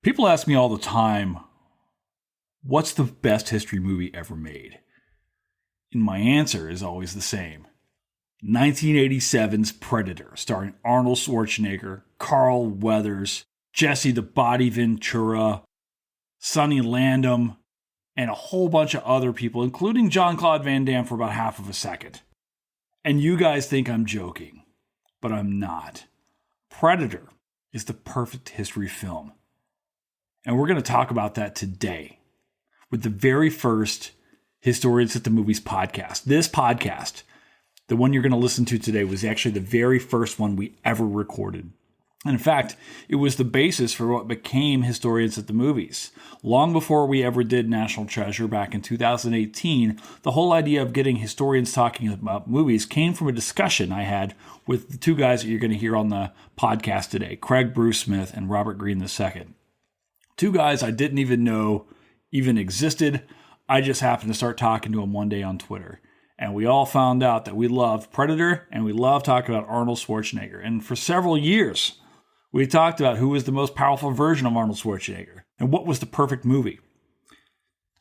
People ask me all the time, what's the best history movie ever made? And my answer is always the same. 1987's Predator, starring Arnold Schwarzenegger, Carl Weathers, Jesse the Body Ventura, Sonny Landham, and a whole bunch of other people, including Jean-Claude Van Damme for about half of a second. And you guys think I'm joking, but I'm not. Predator is the perfect history film. And we're going to talk about that today with the very first Historians at the Movies podcast. This podcast, the one you're going to listen to today, was actually the very first one we ever recorded. And in fact, it was the basis for what became Historians at the Movies. Long before we ever did National Treasure back in 2018, the whole idea of getting historians talking about movies came from a discussion I had with the two guys that you're going to hear on the podcast today, Craig Bruce Smith and Robert Greene II. Two guys I didn't even know even existed. I just happened to start talking to them one day on Twitter. And we all found out that we loved Predator and we loved talking about Arnold Schwarzenegger. And for several years, we talked about who was the most powerful version of Arnold Schwarzenegger and what was the perfect movie.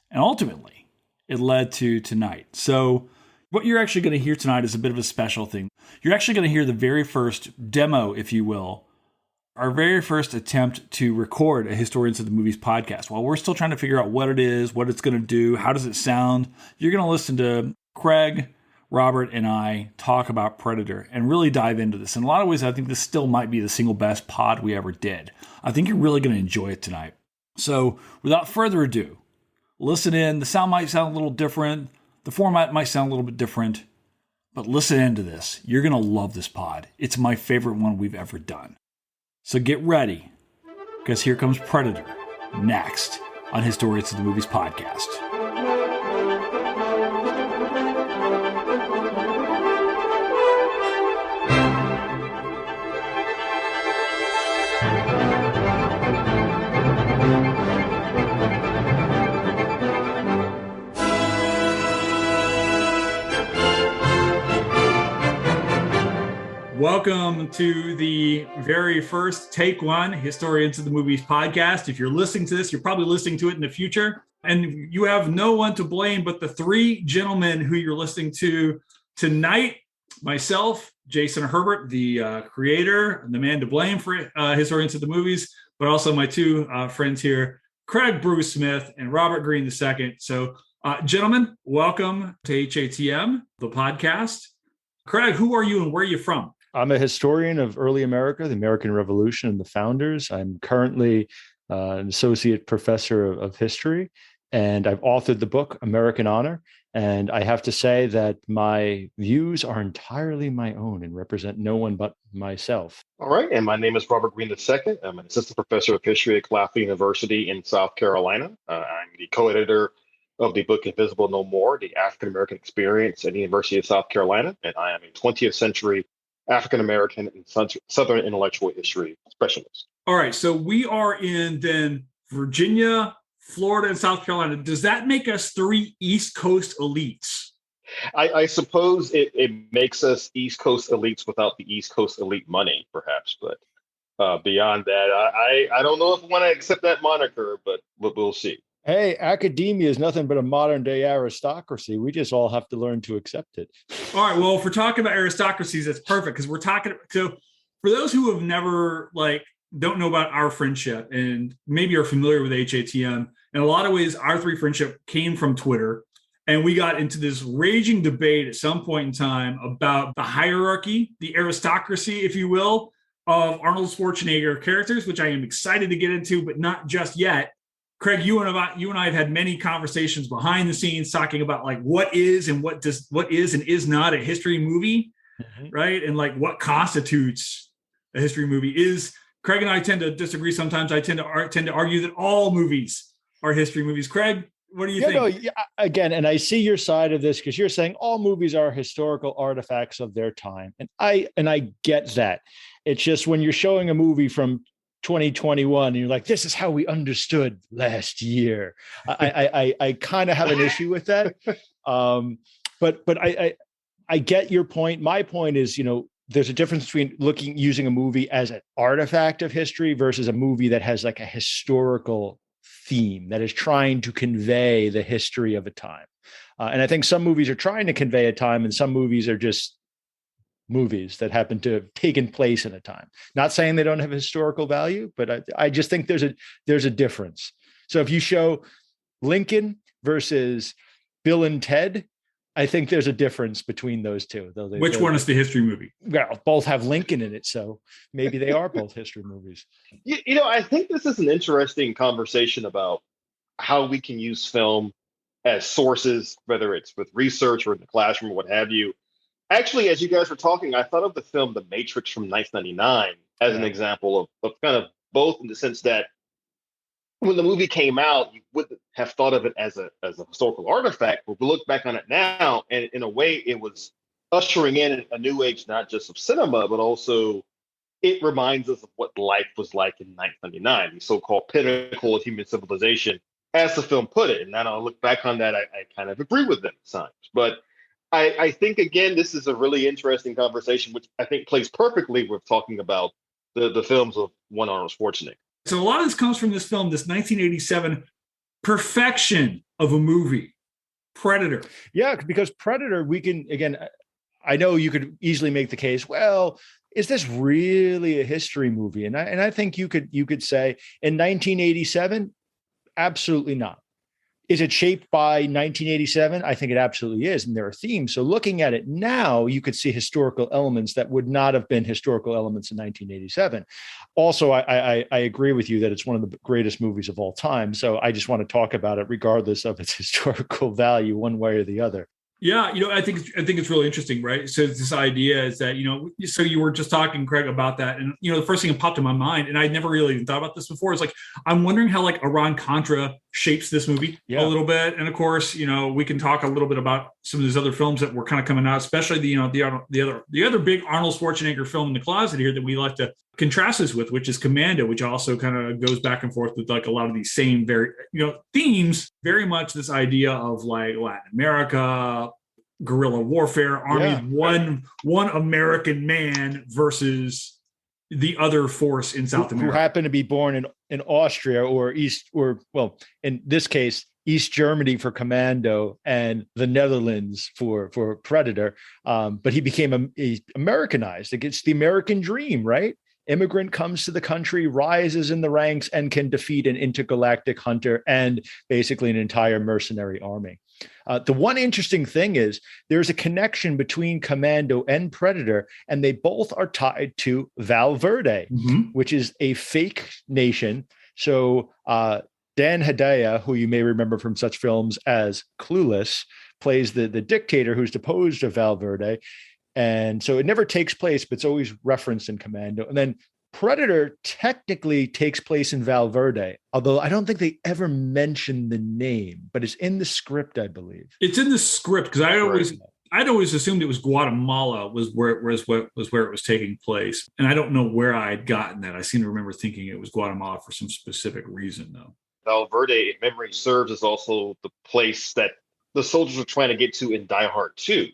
And ultimately, it led to tonight. So what you're actually going to hear tonight is a bit of a special thing. You're actually going to hear the very first demo, if you will, our very first attempt to record a Historians of the Movies podcast. While we're still trying to figure out what it is, what it's going to do, how does it sound, you're going to listen to Craig, Robert, and I talk about Predator and really dive into this. In a lot of ways, I think this still might be the single best pod we ever did. I think you're really going to enjoy it tonight. So without further ado, listen in. The sound might sound a little different. The format might sound a little bit different. But listen into this. You're going to love this pod. It's my favorite one we've ever done. So get ready, because here comes Predator next on Historians of the Movies podcast. Welcome to the very first Take One Historians of the Movies podcast. If you're listening to this, you're probably listening to it in the future. And you have no one to blame but the three gentlemen who you're listening to tonight. Myself, Jason Herbert, the creator, the man to blame for Historians of the Movies, but also my two friends here, Craig Bruce Smith and Robert Greene II. So, gentlemen, welcome to HATM, the podcast. Craig, who are you and where are you from? I'm a historian of early America, the American Revolution, and the founders. I'm currently an associate professor of history, and I've authored the book American Honor. And I have to say that my views are entirely my own and represent no one but myself. All right. And my name is Robert Greene II. I'm an assistant professor of history at Claflin University in South Carolina. I'm the co-editor of the book Invisible No More, The African American Experience at the University of South Carolina. And I am a 20th century African American and Southern intellectual history specialist. All right. So we are in then Virginia, Florida, and South Carolina. Does that make us three East Coast elites? I suppose it makes us East Coast elites without the East Coast elite money, perhaps. But beyond that, I don't know if I want to accept that moniker, but we'll see. Hey, academia is nothing but a modern day aristocracy. We just all have to learn to accept it. All right. Well, if we're talking about aristocracies, that's perfect because we're talking. So for those who have never don't know about our friendship and maybe are familiar with HATM, in a lot of ways, our three friendship came from Twitter. And we got into this raging debate at some point in time about the hierarchy, the aristocracy, if you will, of Arnold Schwarzenegger characters, which I am excited to get into, but not just yet. Craig, you and I have had many conversations behind the scenes talking about what is and is not a history movie, right? And what constitutes a history movie is. Craig and I tend to disagree sometimes. I tend to argue that all movies are history movies. Craig, what do you think? Again, and I see your side of this because you're saying all movies are historical artifacts of their time, and I get that. It's just when you're showing a movie from 2021 and you're like, this is how we understood last year. I kind of have an issue with that. But I get your point. My point is, there's a difference between using a movie as an artifact of history versus a movie that has like a historical theme that is trying to convey the history of a time. And I think some movies are trying to convey a time, and some movies are just movies that happen to have taken place in a time. Not saying they don't have historical value, but I just think there's a difference. So if you show Lincoln versus Bill and Ted, I think there's a difference between those two. Which one is the history movie? Well, both have Lincoln in it, so maybe they are both history movies. I think this is an interesting conversation about how we can use film as sources, whether it's with research or in the classroom or what have you. Actually, as you guys were talking, I thought of the film The Matrix from 1999 as an example of kind of both, in the sense that when the movie came out, you wouldn't have thought of it as a historical artifact, but we look back on it now, and in a way, it was ushering in a new age, not just of cinema, but also it reminds us of what life was like in 1999, the so-called pinnacle of human civilization, as the film put it. And now I look back on that, I kind of agree with them at times. But I think, again, this is a really interesting conversation, which I think plays perfectly with talking about the films of one Arnold Schwarzenegger. So a lot of this comes from this film, this 1987 perfection of a movie, Predator. Yeah, because Predator, we can, again, I know you could easily make the case, well, is this really a history movie? And I think you could say in 1987, absolutely not. Is it shaped by 1987? I think it absolutely is. And there are themes. So looking at it now, you could see historical elements that would not have been historical elements in 1987. Also, I agree with you that it's one of the greatest movies of all time. So I just want to talk about it regardless of its historical value, one way or the other. Yeah, I think it's really interesting, right? So this idea is that, so you were just talking, Craig, about that. And, the first thing that popped in my mind, and I'd never really even thought about this before, is like, I'm wondering how like Iran-Contra shapes this movie a little bit. And of course, we can talk a little bit about some of these other films that were kind of coming out, especially the other big Arnold Schwarzenegger film in the closet here that we like to contrast this with, which is Commando, which also kind of goes back and forth with like a lot of these same very, themes, very much this idea of like Latin America, guerrilla warfare, army, one American man versus the other force in South America. Who happened to be born in Austria or in this case, East Germany for Commando and the Netherlands for Predator. But he became Americanized. It's the American dream, right? Immigrant comes to the country, rises in the ranks, and can defeat an intergalactic hunter and basically an entire mercenary army. The one interesting thing is there's a connection between Commando and Predator, and they both are tied to Val Verde, which is a fake nation. So Dan Hedaya, who you may remember from such films as Clueless, plays the dictator who's deposed of Val Verde. And so it never takes place, but it's always referenced in Commando. And then Predator technically takes place in Val Verde, although I don't think they ever mention the name, but it's in the script, I believe. It's in the script because I'd always assumed it was Guatemala was where it was taking place. And I don't know where I had gotten that. I seem to remember thinking it was Guatemala for some specific reason, though. Val Verde, in memory serves, as also the place that the soldiers were trying to get to in Die Hard 2.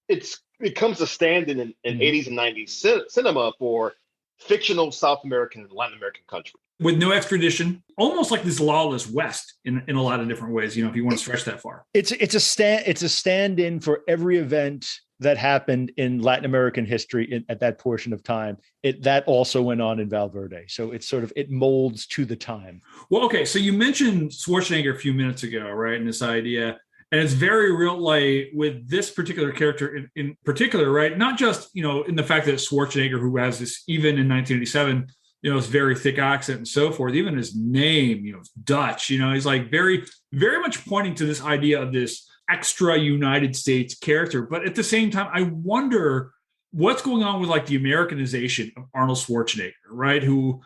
It becomes a stand-in in 80s and 90s cinema for fictional South American and Latin American countries. With no extradition, almost like this lawless West in a lot of different ways, if you want to stretch that far. It's a stand-in for every event that happened in Latin American history at that portion of time. That also went on in Val Verde. So it's it molds to the time. Well, okay. So you mentioned Schwarzenegger a few minutes ago, right? And this idea. And it's very real, like with this particular character in particular, right? Not just, in the fact that Schwarzenegger, who has this, even in 1987, this very thick accent and so forth, even his name, Dutch, he's like very, very much pointing to this idea of this extra United States character. But at the same time, I wonder what's going on with like the Americanization of Arnold Schwarzenegger, right? Who,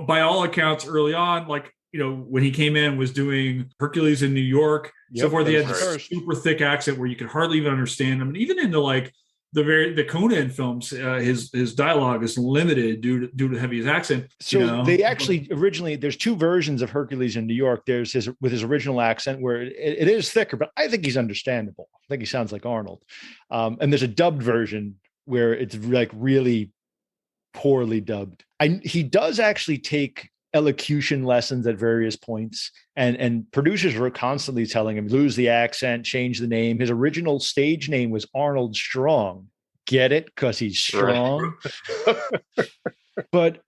by all accounts early on, like, when he came in, was doing Hercules in New York, so forth. He had this super thick accent where you could hardly even understand him. And even in the Conan films, his dialogue is limited due to heavy accent. So they actually originally, there's two versions of Hercules in New York. There's with his original accent where it is thicker, but I think he's understandable. I think he sounds like Arnold. And there's a dubbed version where it's like really poorly dubbed. He does actually take elocution lessons at various points, and producers were constantly telling him lose the accent, change the name. His original stage name was Arnold Strong. Get it? Because he's strong. Right. But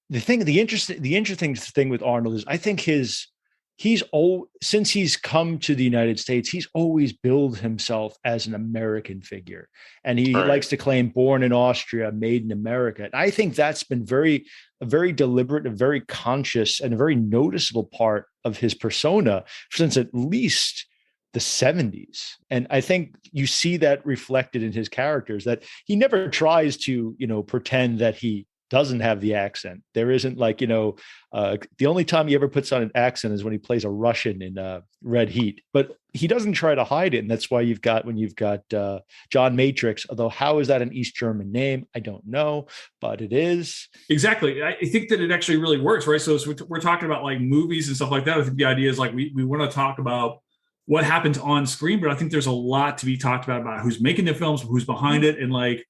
the interesting thing with Arnold is I think since he's come to the United States, he's always billed himself as an American figure. And he likes to claim born in Austria, made in America. And I think that's been a very deliberate, a very conscious, and a very noticeable part of his persona since at least the 70s. And I think you see that reflected in his characters, that he never tries to, pretend that he doesn't have the accent. There isn't the only time he ever puts on an accent is when he plays a Russian in Red Heat, but he doesn't try to hide it. And that's why you've got John Matrix, although how is that an East German name? I don't know, but it is. Exactly. I think that it actually really works, right? So we're talking about like movies and stuff like that. I think the idea is like, we want to talk about what happens on screen, but I think there's a lot to be talked about who's making the films, who's behind it. And like,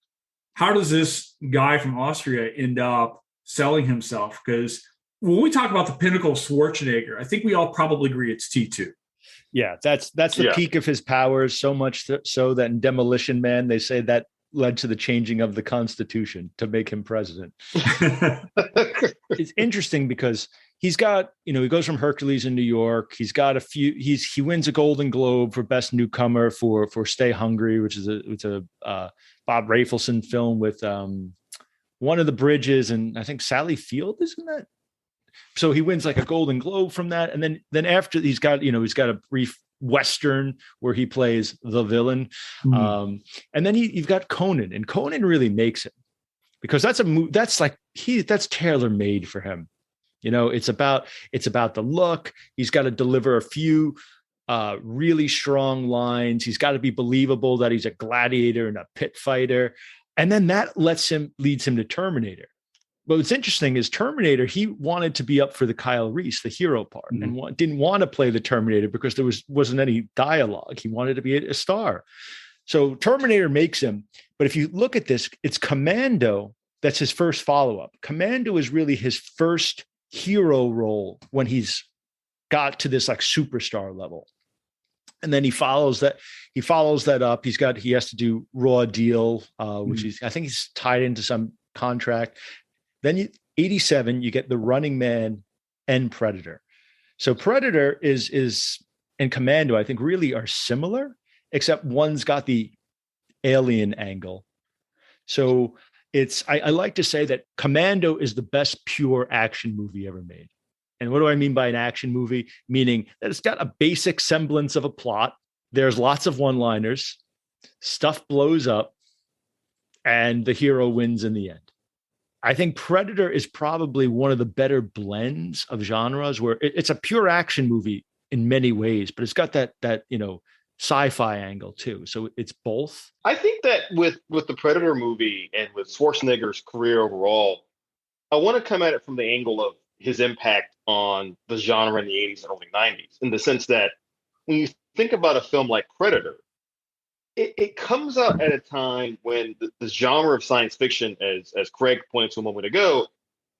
how does this guy from Austria end up selling himself? Because when we talk about the pinnacle of Schwarzenegger, I think we all probably agree it's T2. Yeah, that's the peak of his powers, so much so that in Demolition Man, they say that led to the changing of the Constitution to make him president. It's interesting because he's got, he goes from Hercules in New York. He's got he wins a Golden Globe for Best Newcomer for Stay Hungry, which is a Bob Rafelson film with one of the bridges, and I think Sally Field, isn't that? So he wins like a Golden Globe from that, and then after he's got a brief Western where he plays the villain, and then you've got Conan, and Conan really makes it because that's tailor made for him. It's about the look. He's got to deliver a few really strong lines. He's got to be believable that he's a gladiator and a pit fighter. And then that leads him to Terminator. But what's interesting is Terminator, he wanted to be up for the Kyle Reese, the hero part, and didn't want to play the Terminator because there wasn't any dialogue. He wanted to be a star. So Terminator makes him. But if you look at this, it's Commando that's his first follow-up. Commando is really his first hero role when he's got to this like superstar level. And then he follows that up. He has to do Raw Deal, which I think he's tied into some contract. Then 87, you get The Running Man and Predator. So Predator is and Commando, I think, really are similar, except one's got the alien angle. So I like to say that Commando is the best pure action movie ever made. And what do I mean by an action movie? Meaning that it's got a basic semblance of a plot. There's lots of one-liners, stuff blows up, and the hero wins in the end. I think Predator is probably one of the better blends of genres where it's a pure action movie in many ways, but it's got that sci-fi angle too. So it's both. I think that with the Predator movie and with Schwarzenegger's career overall, I want to come at it from the angle of his impact on the genre in the 80s and early 90s, in the sense that when you think about a film like Predator, it comes out at a time when the genre of science fiction, as Craig pointed to a moment ago,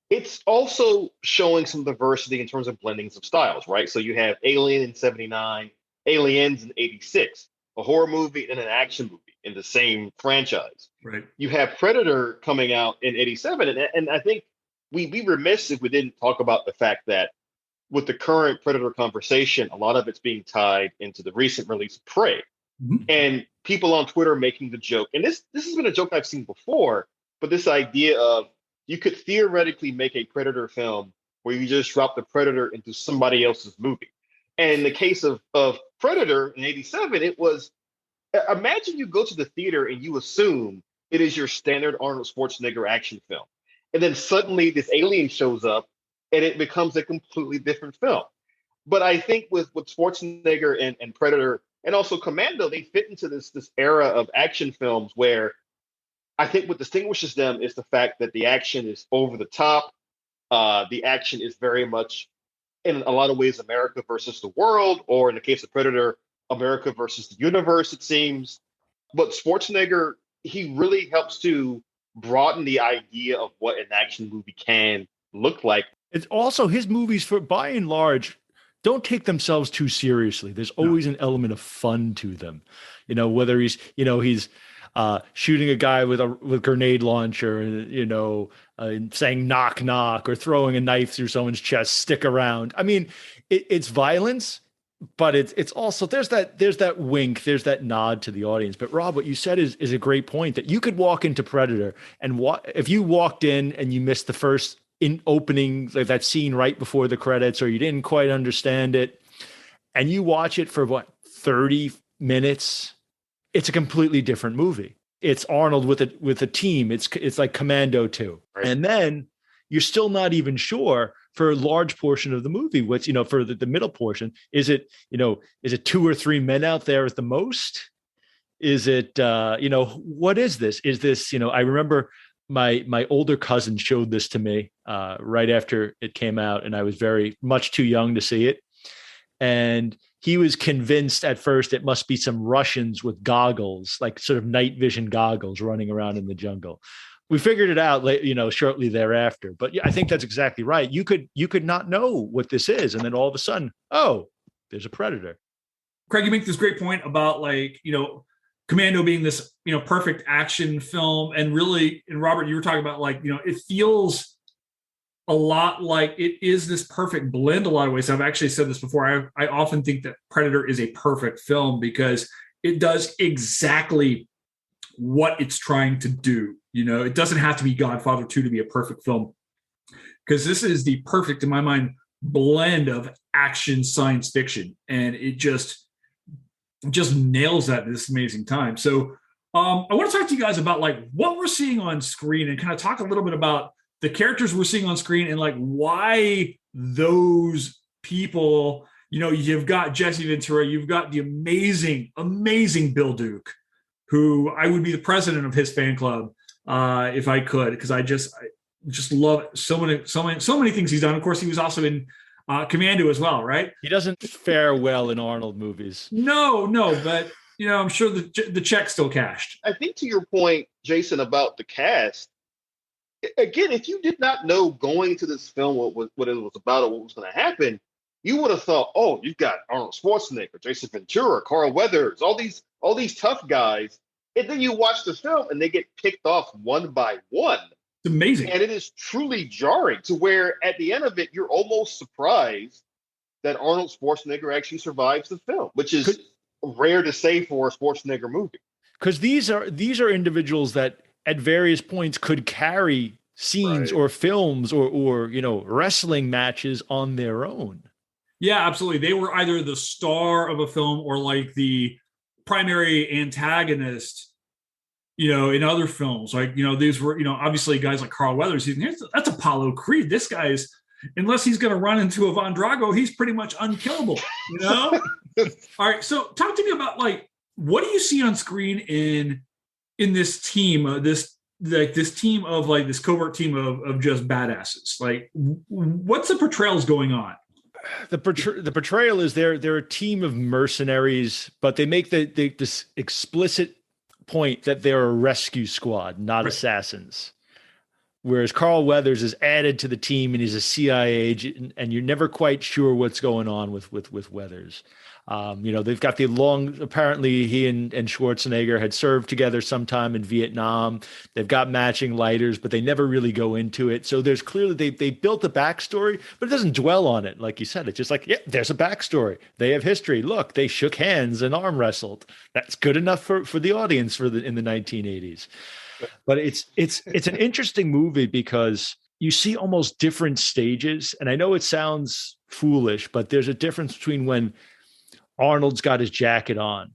it's also showing some diversity in terms of blendings of styles, right? So you have Alien in 79, Aliens in 86, a horror movie and an action movie in the same franchise. Right. You have Predator coming out in 87. And I think we'd be remiss if we didn't talk about the fact that with the current Predator conversation, a lot of it's being tied into the recent release of Prey. Mm-hmm. And people on Twitter making the joke, and this has been a joke I've seen before, but this idea of you could theoretically make a Predator film where you just drop the Predator into somebody else's movie. And in the case of Predator in 87, it was, imagine you go to the theater and you assume it is your standard Arnold Schwarzenegger action film. And then suddenly this alien shows up and it becomes a completely different film. But I think with Schwarzenegger and Predator and also Commando, they fit into this era of action films where I think what distinguishes them is the fact that the action is over the top. The action is very much, in a lot of ways, America versus the world, or in the case of Predator, America versus the universe, it seems. But Schwarzenegger he really helps to broaden the idea of what an action movie can look like. It's also his movies, for by and large, don't take themselves too seriously. There's always an element of fun to them, whether he's shooting a guy with a grenade launcher, saying knock knock, or throwing a knife through someone's chest, stick around. I mean, it's violence, but it's also there's that wink, there's that nod to the audience. But Rob, what you said is a great point, that you could walk into Predator and if you walked in and you missed the first opening, like that scene right before the credits, or you didn't quite understand it, and you watch it for 30 minutes, it's a completely different movie. It's Arnold with a team. It's like Commando 2. Right. And then you're still not even sure for a large portion of the movie what's, for the middle portion, is it 2 or 3 men out there at the most? Is it what is this? Is this, I remember my older cousin showed this to me right after it came out, and I was very much too young to see it. And he was convinced at first it must be some Russians with goggles, like sort of night vision goggles, running around in the jungle. We figured it out, shortly thereafter. But yeah, I think that's exactly right. You could not know what this is, and then all of a sudden, oh, there's a Predator. Craig, you make this great point about Commando being this, perfect action film. And really, and Robert, you were talking about it feels a lot like it is this perfect blend a lot of ways. I've actually said this before. I often think that Predator is a perfect film because it does exactly what it's trying to do. It doesn't have to be Godfather 2 to be a perfect film, because this is the perfect, in my mind, blend of action science fiction. And it just nails that at this amazing time. So I want to talk to you guys about what we're seeing on screen, and kind of talk a little bit about the characters we're seeing on screen, and why those people, you've got Jesse Ventura, you've got the amazing Bill Duke, who I would be the president of his fan club if I could, because I just love so many things he's done. Of course, he was also in Commando as well, right? He doesn't fare well in Arnold movies. No, but I'm sure the check's still cashed. I think to your point, Jason, about the cast, again, if you did not know going to this film what it was about or what was going to happen, you would have thought, oh, you've got Arnold Schwarzenegger, Jason Ventura, Carl Weathers, all these tough guys, and then you watch the film and they get picked off one by one. It's amazing. And it is truly jarring, to where at the end of it, you're almost surprised that Arnold Schwarzenegger actually survives the film, which is rare to say for a Schwarzenegger movie. Because these are individuals that at various points could carry scenes, right, or films or wrestling matches on their own. Yeah, absolutely. They were either the star of a film or the primary antagonist, in other films. These were, obviously guys like Carl Weathers. That's Apollo Creed. This guy's, unless he's going to run into a Von Drago, he's pretty much unkillable, All right. So talk to me about what do you see on screen in this team, this team of this covert team of just badasses? What's the portrayals going on? The portrayal is they're a team of mercenaries, but they make this explicit point that they're a rescue squad, not right, assassins. Whereas Carl Weathers is added to the team and he's a CIA agent, and you're never quite sure what's going on with Weathers. They've got apparently he and Schwarzenegger had served together sometime in Vietnam. They've got matching lighters, but they never really go into it. So there's clearly, they built a backstory, but it doesn't dwell on it. Like you said, it's just yeah, there's a backstory. They have history. Look, they shook hands and arm wrestled. That's good enough for the audience in the 1980s. But it's an interesting movie because you see almost different stages. And I know it sounds foolish, but there's a difference between when Arnold's got his jacket on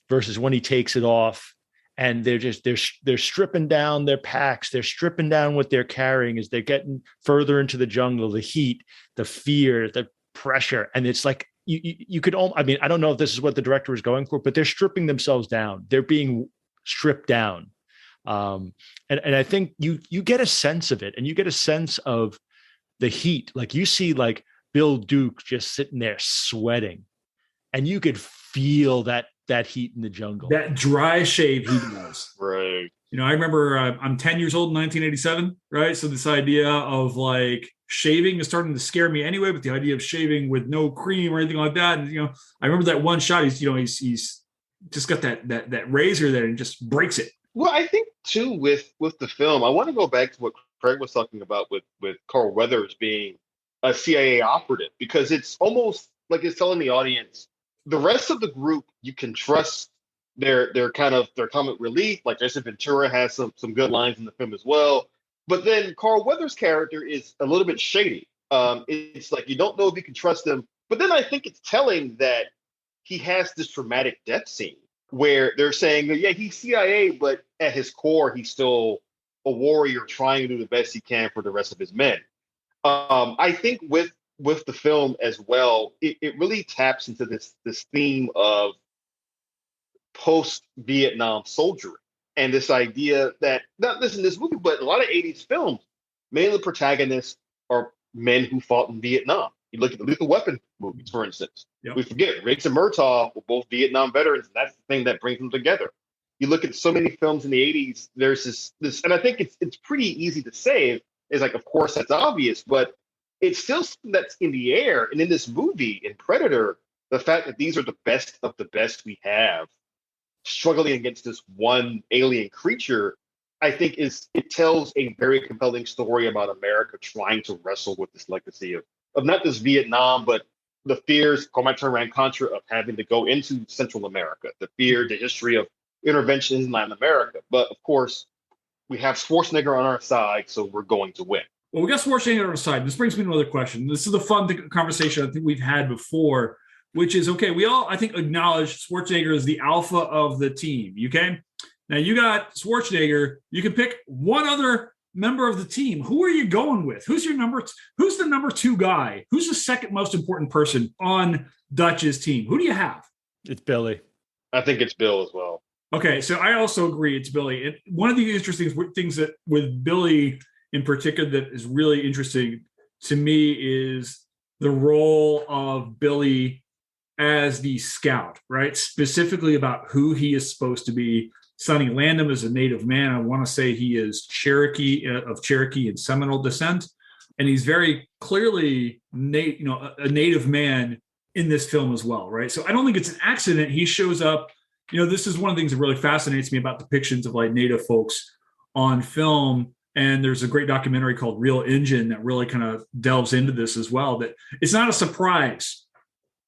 versus when he takes it off, and they're stripping down their packs. They're stripping down what they're carrying as they're getting further into the jungle, the heat, the fear, the pressure. And it's you could, I don't know if this is what the director was going for, but they're stripping themselves down. They're being stripped down. And I think you get a sense of it, and you get a sense of the heat. You see Bill Duke just sitting there sweating, and you could feel that that heat in the jungle. That dry shave he does. Right. I remember I'm 10 years old in 1987, right? So this idea of like shaving is starting to scare me anyway, but the idea of shaving with no cream or anything like that. And, I remember that one shot, he's just got that razor there and just breaks it. Well, I think too with the film, I want to go back to what Craig was talking about with Carl Weathers being a CIA operative, because it's almost like it's telling the audience the rest of the group you can trust their comic relief. Like Jason Ventura has some good lines in the film as well. But then Carl Weathers' character is a little bit shady. It's like you don't know if you can trust him. But then I think it's telling that he has this dramatic death scene where they're saying that, yeah, he's CIA, but at his core, he's still a warrior trying to do the best he can for the rest of his men. I think with the film as well, it really taps into this theme of post-Vietnam soldiering and this idea that, not just in this movie, but a lot of 80s films, many of the protagonists are men who fought in Vietnam. You look at the Lethal Weapon movies, for instance. Yep. We forget Riggs and Murtaugh were both Vietnam veterans, and that's the thing that brings them together. You look at so many films in the 80s, there's this, and I think it's pretty easy to say, is like, of course, that's obvious, but it's still something that's in the air. And in this movie, in Predator, the fact that these are the best of the best we have, struggling against this one alien creature, I think it tells a very compelling story about America trying to wrestle with this legacy of not just Vietnam, but the fears, Contra, of having to go into Central America, the history of interventions in Latin America. But of course, we have Schwarzenegger on our side, so we're going to win. Well, we got Schwarzenegger on our side. This brings me to another question. This is a fun conversation I think we've had before, which is, okay, we all, I think, acknowledge Schwarzenegger is the alpha of the team, okay? Now, you got Schwarzenegger. You can pick one other member of the team. Who are you going with? Who's the number two guy? Who's the second most important person on Dutch's team? Who do you have? It's Billy. I think it's Bill as well. Okay, so I also agree it's Billy. And one of the interesting things that with Billy in particular that is really interesting to me is the role of Billy as the scout, right? Specifically about who he is supposed to be. Sonny Landham is a native man. I want to say he is Cherokee and Seminole descent. And he's very clearly a native man in this film as well, right? So I don't think it's an accident he shows up. This is one of the things that really fascinates me about depictions of like native folks on film. And there's a great documentary called Real Engine that really kind of delves into this as well, that it's not a surprise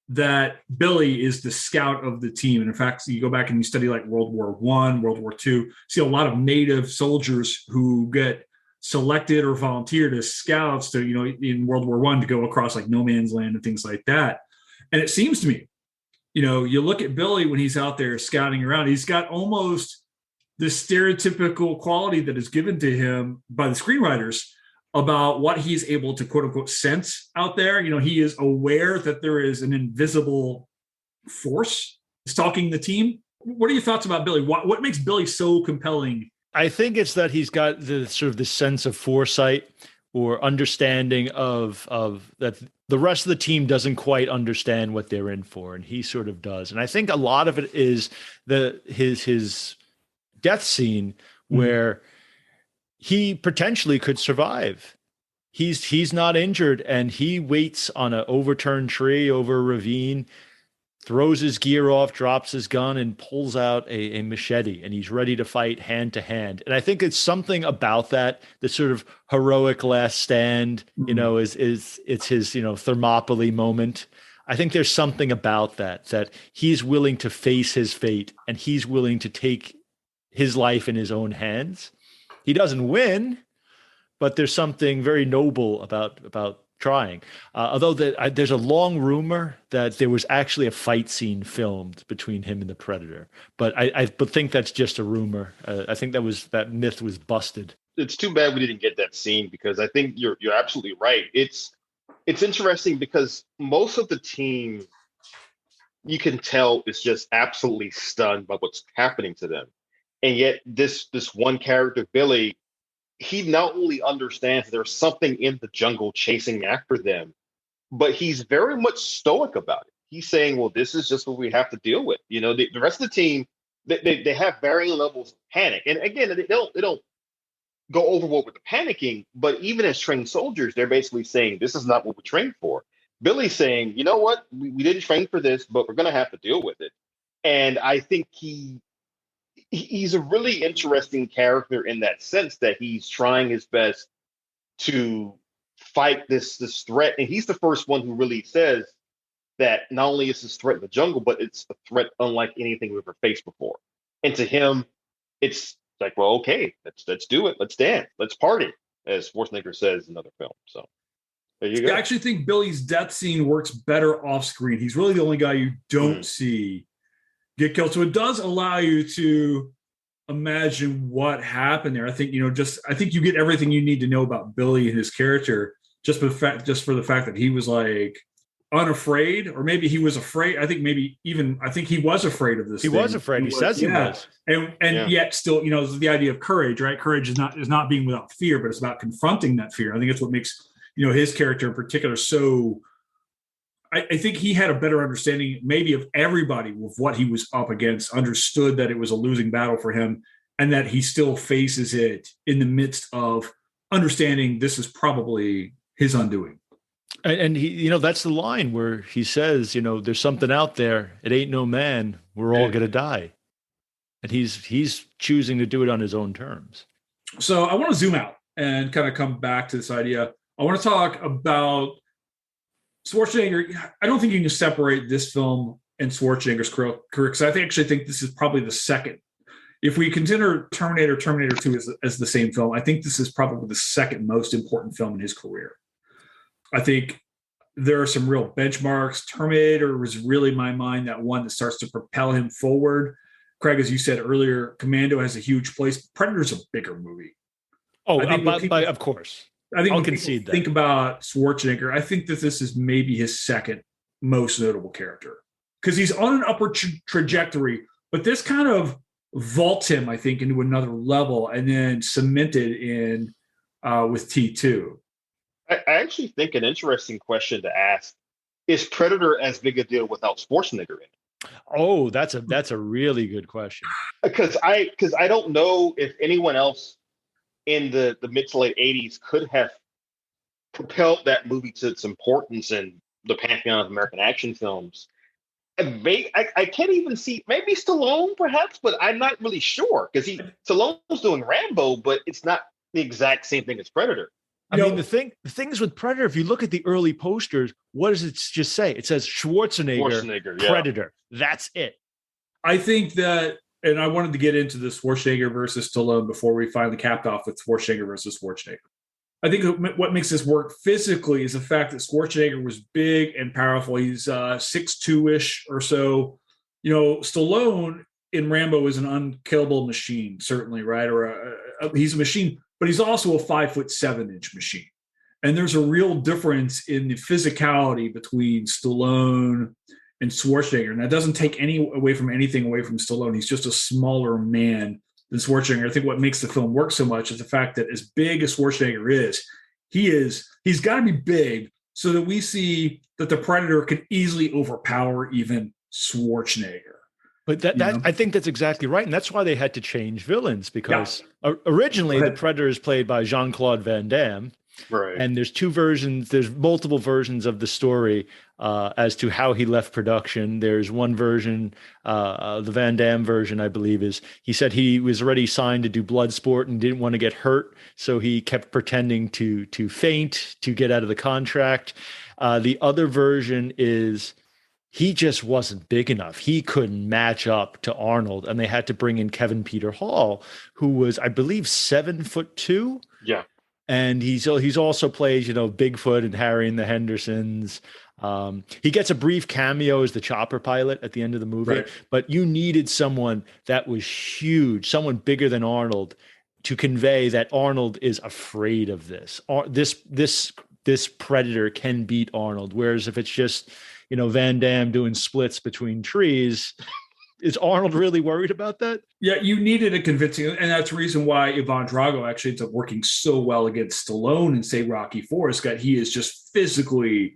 that Billy is the scout of the team. And in fact, you go back and you study like World War I, World War II, see a lot of native soldiers who get selected or volunteered as scouts to, in World War I to go across like no man's land and things like that. And it seems to me, you look at Billy when he's out there scouting around, he's got almost the stereotypical quality that is given to him by the screenwriters about what he's able to quote unquote sense out there. He is aware that there is an invisible force stalking the team. What are your thoughts about Billy? What makes Billy so compelling? I think it's that he's got the sort of the sense of foresight or understanding of that the rest of the team doesn't quite understand what they're in for, and he sort of does. And I think a lot of it is his death scene where he potentially could survive. He's not injured, and he waits on an overturned tree over a ravine, throws his gear off, drops his gun, and pulls out a machete, and he's ready to fight hand to hand. And I think it's something about that, the sort of heroic last stand, is it's his, Thermopylae moment. I think there's something about that he's willing to face his fate, and he's willing to take his life in his own hands. He doesn't win, but there's something very noble about trying. Although there's a long rumor that there was actually a fight scene filmed between him and the Predator, but I think that's just a rumor. I think that myth was busted. It's too bad we didn't get that scene, because I think you're absolutely right. It's interesting because most of the team, you can tell, is just absolutely stunned by what's happening to them. And yet this one character, Billy, he not only understands there's something in the jungle chasing after them, but he's very much stoic about it. he's saying, well, this is just what we have to deal with. The rest of the team, they have varying levels of panic. And again, they don't go overboard with the panicking, but even as trained soldiers, they're basically saying, this is not what we trained for. Billy's saying, you know what, we didn't train for this, but we're going to have to deal with it. And I think he's a really interesting character in that sense, that he's trying his best to fight this threat. And he's the first one who really says that not only is this threat in the jungle, but it's a threat unlike anything we've ever faced before. And to him, it's like, well, okay, let's do it. Let's dance. Let's party, as Schwarzenegger says in other films. So there you go. I actually think Billy's death scene works better off screen. He's really the only guy you don't see get killed. So it does allow you to imagine what happened there. I think, I think you get everything you need to know about Billy and his character just for the fact that he was like unafraid, or maybe he was afraid. I think he was afraid of this. He was afraid. He says he was. And yet still, the idea of courage, right? Courage is not being without fear, but it's about confronting that fear. I think that's what makes, his character in particular so. I think he had a better understanding maybe of everybody with what he was up against, understood that it was a losing battle for him, and that he still faces it in the midst of understanding this is probably his undoing. And he, that's the line where he says, there's something out there. It ain't no man. We're all going to die. And he's choosing to do it on his own terms. So I want to zoom out and kind of come back to this idea. I want to talk about Schwarzenegger. I don't think you can separate this film and Schwarzenegger's career, because I actually think this is probably the second. If we consider Terminator 2 as the same film, I think this is probably the second most important film in his career. I think there are some real benchmarks. Terminator was really, in my mind, that one that starts to propel him forward. Craig, as you said earlier, Commando has a huge place. Predator's a bigger movie. Oh, of course. I think I'll when concede people think about Schwarzenegger, I think that this is maybe his second most notable character, because he's on an upward trajectory, but this kind of vaults him, I think, into another level and then cemented in with T2. I actually think an interesting question to ask is Predator as big a deal without Schwarzenegger in it? Oh, that's a really good question. Because I don't know if anyone else in the mid to late 80s could have propelled that movie to its importance in the pantheon of American action films. And I can't even see, maybe Stallone perhaps, but I'm not really sure, because Stallone's doing Rambo, but it's not the exact same thing as Predator. I mean, the things with Predator, if you look at the early posters, what does it just say? It says Schwarzenegger Predator. Yeah. That's it. I think that, and I wanted to get into the Schwarzenegger versus Stallone before we finally capped off with Schwarzenegger versus Schwarzenegger. I think what makes this work physically is the fact that Schwarzenegger was big and powerful. He's 6'2" or so. Stallone in Rambo is an unkillable machine, certainly, right? Or he's a machine, but he's also a 5'7" machine. And there's a real difference in the physicality between Stallone and Schwarzenegger. And that doesn't take anything away from Stallone. He's just a smaller man than Schwarzenegger. I think what makes the film work so much is the fact that as big as Schwarzenegger is, he's got to be big so that we see that the Predator could easily overpower even Schwarzenegger. But I think that's exactly right. And that's why they had to change villains, because originally the Predator is played by Jean-Claude Van Damme. Right. And there's multiple versions of the story as to how he left production. There's one version, the Van Damme version, I believe, is he said he was already signed to do Bloodsport and didn't want to get hurt. So he kept pretending to faint to get out of the contract. The other version is he just wasn't big enough. He couldn't match up to Arnold. And they had to bring in Kevin Peter Hall, who was, I believe, 7'2". Yeah. And he's also plays, Bigfoot and Harry and the Hendersons. He gets a brief cameo as the chopper pilot at the end of the movie, right. But you needed someone that was huge, someone bigger than Arnold, to convey that Arnold is afraid of this. This Predator can beat Arnold. Whereas if it's just, Van Damme doing splits between trees, is Arnold really worried about that? Yeah, you needed a convincing, and that's the reason why Ivan Drago actually ends up working so well against Stallone in, say, Rocky IV. He is just physically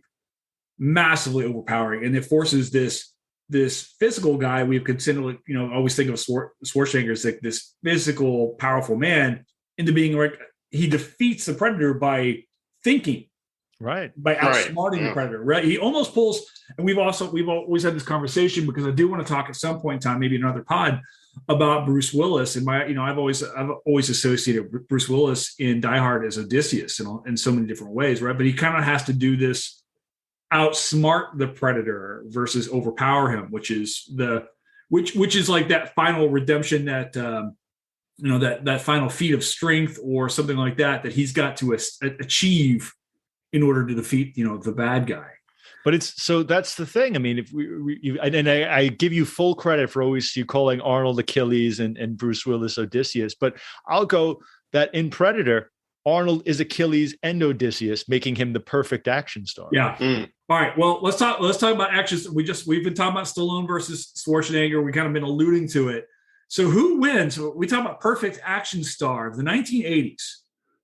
massively overpowering, and it forces this physical guy we've considered, always think of Schwarzenegger as like this physical, powerful man into being like he defeats the Predator by thinking, right, by outsmarting the Predator. Right, he almost pulls. And we've always had this conversation because I do want to talk at some point in time, maybe another pod, about Bruce Willis. And I've always associated Bruce Willis in Die Hard as Odysseus in so many different ways, right? But he kind of has to do this outsmart the Predator versus overpower him, which is like that final redemption, that that final feat of strength or something like that he's got to achieve in order to defeat the bad guy. But that's the thing. I mean, if I give you full credit for always you calling Arnold Achilles and Bruce Willis Odysseus, but I'll go that in Predator, Arnold is Achilles and Odysseus, making him the perfect action star. Yeah. All right. Well, let's talk about actions. We've been talking about Stallone versus Schwarzenegger. We kind of been alluding to it. So who wins? We talk about perfect action star of the 1980s.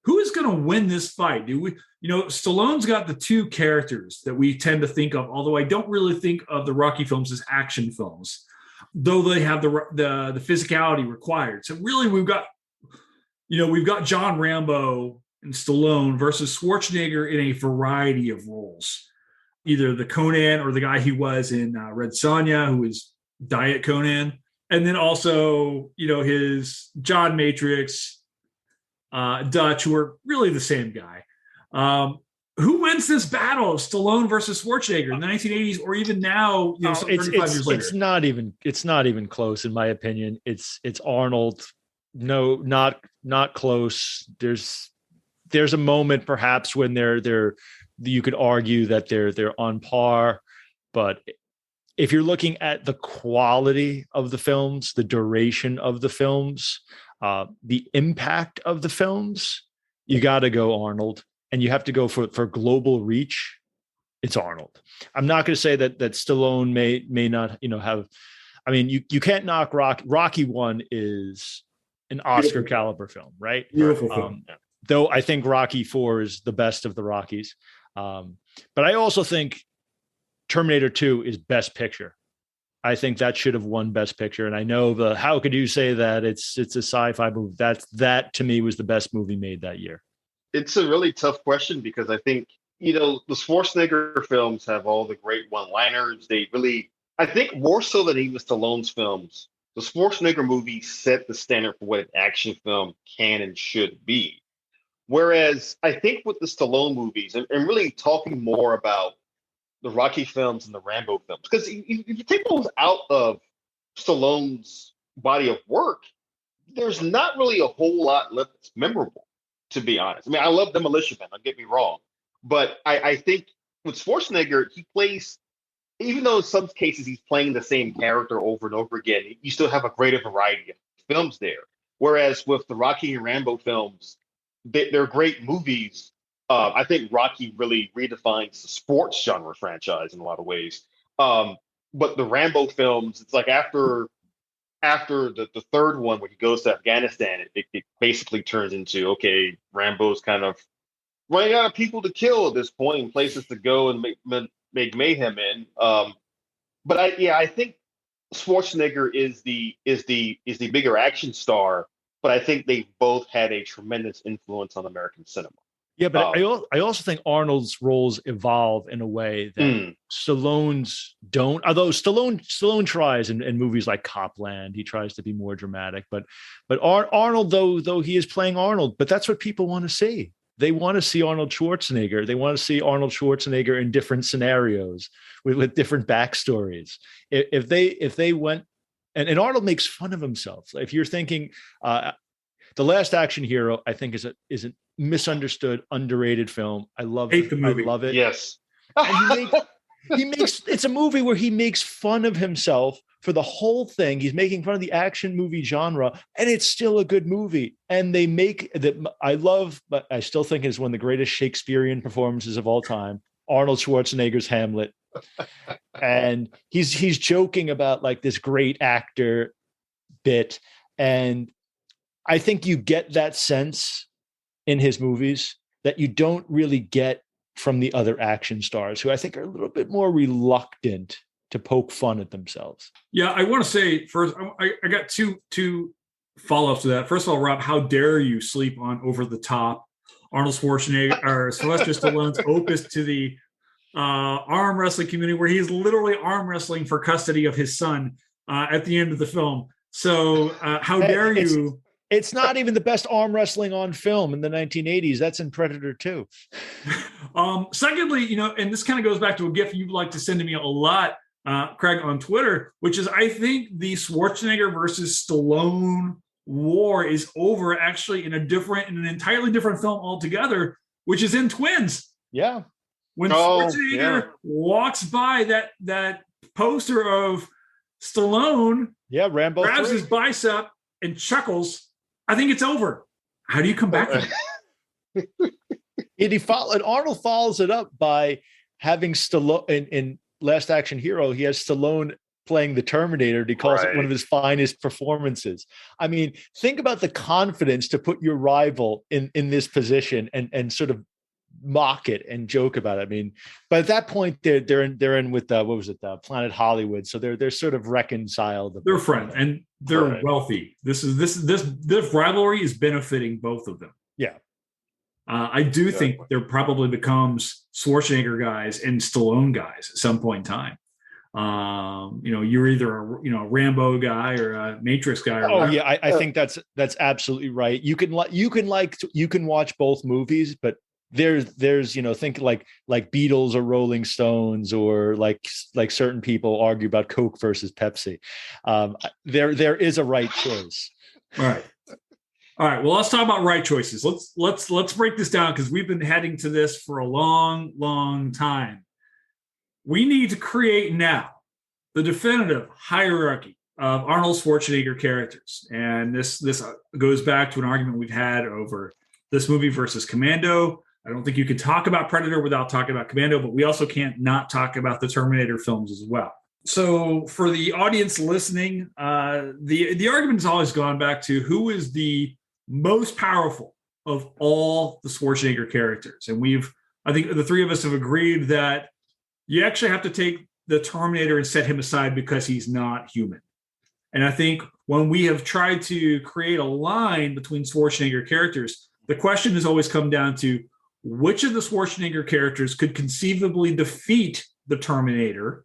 Who is going to win this fight? Stallone's got the two characters that we tend to think of, although I don't really think of the Rocky films as action films, though they have the physicality required. So really we've got John Rambo and Stallone versus Schwarzenegger in a variety of roles, either the Conan or the guy he was in Red Sonja, who is Diet Conan, and then also his John Matrix, Dutch, who are really the same guy. Who wins this battle of Stallone versus Schwarzenegger in the 1980s, or even now? 35 years later, it's not even close in my opinion. It's Arnold. No, not close. There's a moment perhaps when they're you could argue that they're on par, but if you're looking at the quality of the films, the duration of the films, the impact of the films, you got to go Arnold, and you have to go for global reach. It's Arnold. I'm not going to say that Stallone may not have. I mean, you can't knock Rocky 1 is an Oscar caliber film, right? Beautiful film. Though I think Rocky 4 is the best of the Rockies. But I also think Terminator 2 is Best Picture. I think that should have won Best Picture. And I know how could you say that it's a sci-fi movie? That to me was the best movie made that year. It's a really tough question because I think, the Schwarzenegger films have all the great one-liners. I think more so than even Stallone's films, the Schwarzenegger movies set the standard for what an action film can and should be. Whereas I think with the Stallone movies, and really talking more about the Rocky films and the Rambo films, because if you take those out of Stallone's body of work, there's not really a whole lot left that's memorable, to be honest. I mean, I love Demolition Man, don't get me wrong. But I think with Schwarzenegger, he plays, even though in some cases he's playing the same character over and over again, you still have a greater variety of films there. Whereas with the Rocky and Rambo films, they're great movies. I think Rocky really redefines the sports genre franchise in a lot of ways. But the Rambo films, it's like after the third one, when he goes to Afghanistan, it basically turns into, okay, Rambo's kind of running out of people to kill at this point and places to go and make mayhem in. But I think Schwarzenegger is the bigger action star, but I think they both had a tremendous influence on American cinema. Yeah, but I also think Arnold's roles evolve in a way that Stallone's don't. Although Stallone tries in movies like Copland, he tries to be more dramatic. But Arnold, though he is playing Arnold, but that's what people want to see. They want to see Arnold Schwarzenegger. They want to see Arnold Schwarzenegger in different scenarios with different backstories. If they went and Arnold makes fun of himself. If you're thinking The Last Action Hero, I think is a misunderstood, underrated film. I love it. I love it. Yes. And it's a movie where he makes fun of himself for the whole thing. He's making fun of the action movie genre, and it's still a good movie. And they make that but I still think it's one of the greatest Shakespearean performances of all time, Arnold Schwarzenegger's Hamlet. And he's joking about like this great actor bit. And I think you get that sense in his movies that you don't really get from the other action stars, who I think are a little bit more reluctant to poke fun at themselves. Yeah, I want to say first, I got two follow-ups to that. First of all, Rob, how dare you sleep on Over the Top, Arnold Schwarzenegger or Sylvester Stallone's opus to the arm wrestling community, where he's literally arm wrestling for custody of his son at the end of the film. So how dare you? It's not even the best arm wrestling on film in the 1980s. That's in Predator 2. Secondly, and this kind of goes back to a GIF you like to send to me a lot, Craig, on Twitter, which is I think the Schwarzenegger versus Stallone war is over actually in an entirely different film altogether, which is in Twins. Yeah. When Schwarzenegger walks by that poster of Stallone, Rambo grabs 3. his bicep and chuckles, I think it's over. How do you come back from that? And Arnold follows it up by having Stallone in Last Action Hero. He has Stallone playing the Terminator, and he calls it one of his finest performances. I mean, think about the confidence to put your rival in this position and sort of mock it and joke about it. I mean, but at that point they're in with Planet Hollywood, so they're sort of reconciled. They're friends and they're wealthy. This rivalry is benefiting both of them. Yeah. I do think there probably becomes Schwarzenegger guys and Stallone guys at some point in time. You're either a Rambo guy or a Matrix guy. I think that's absolutely right. You can watch both movies, but there's think like Beatles or Rolling Stones, or like certain people argue about Coke versus Pepsi. There is a right choice. All right. Well, let's talk about right choices. Let's break this down, because we've been heading to this for a long, long time. We need to create now the definitive hierarchy of Arnold Schwarzenegger characters, and this goes back to an argument we've had over this movie versus Commando. I don't think you can talk about Predator without talking about Commando, but we also can't not talk about the Terminator films as well. So for the audience listening, the argument has always gone back to who is the most powerful of all the Schwarzenegger characters. And I think the three of us have agreed that you actually have to take the Terminator and set him aside because he's not human. And I think when we have tried to create a line between Schwarzenegger characters, the question has always come down to which of the Schwarzenegger characters could conceivably defeat the Terminator?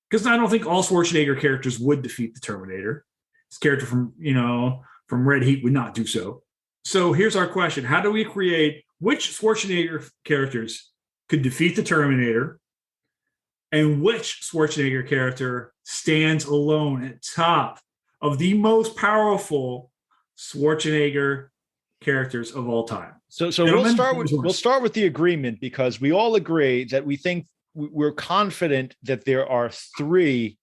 Because I don't think all Schwarzenegger characters would defeat the Terminator. His character from Red Heat would not do so. So here's our question. How do we create which Schwarzenegger characters could defeat the Terminator, and which Schwarzenegger character stands alone at top of the most powerful Schwarzenegger characters of all time? So we'll start with the agreement, because we all agree that we're confident that there are three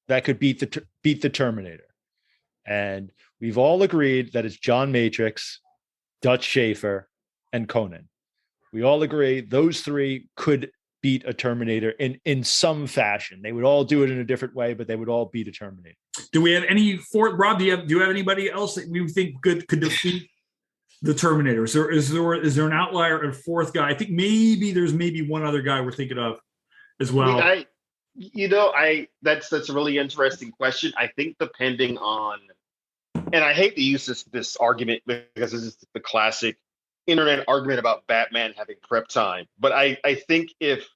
that could beat the Terminator, and we've all agreed that it's John Matrix, Dutch Schaefer, and Conan. We all agree those three could beat a Terminator in some fashion. They would all do it in a different way, but they would all beat a Terminator. Do we have Rob? Do you have anybody else that we think could defeat the Terminator? Is there an outlier, a fourth guy? I think there's one other guy we're thinking of as well. That's a really interesting question. I think depending on, and I hate to use this argument because this is the classic internet argument about Batman having prep time, but I think if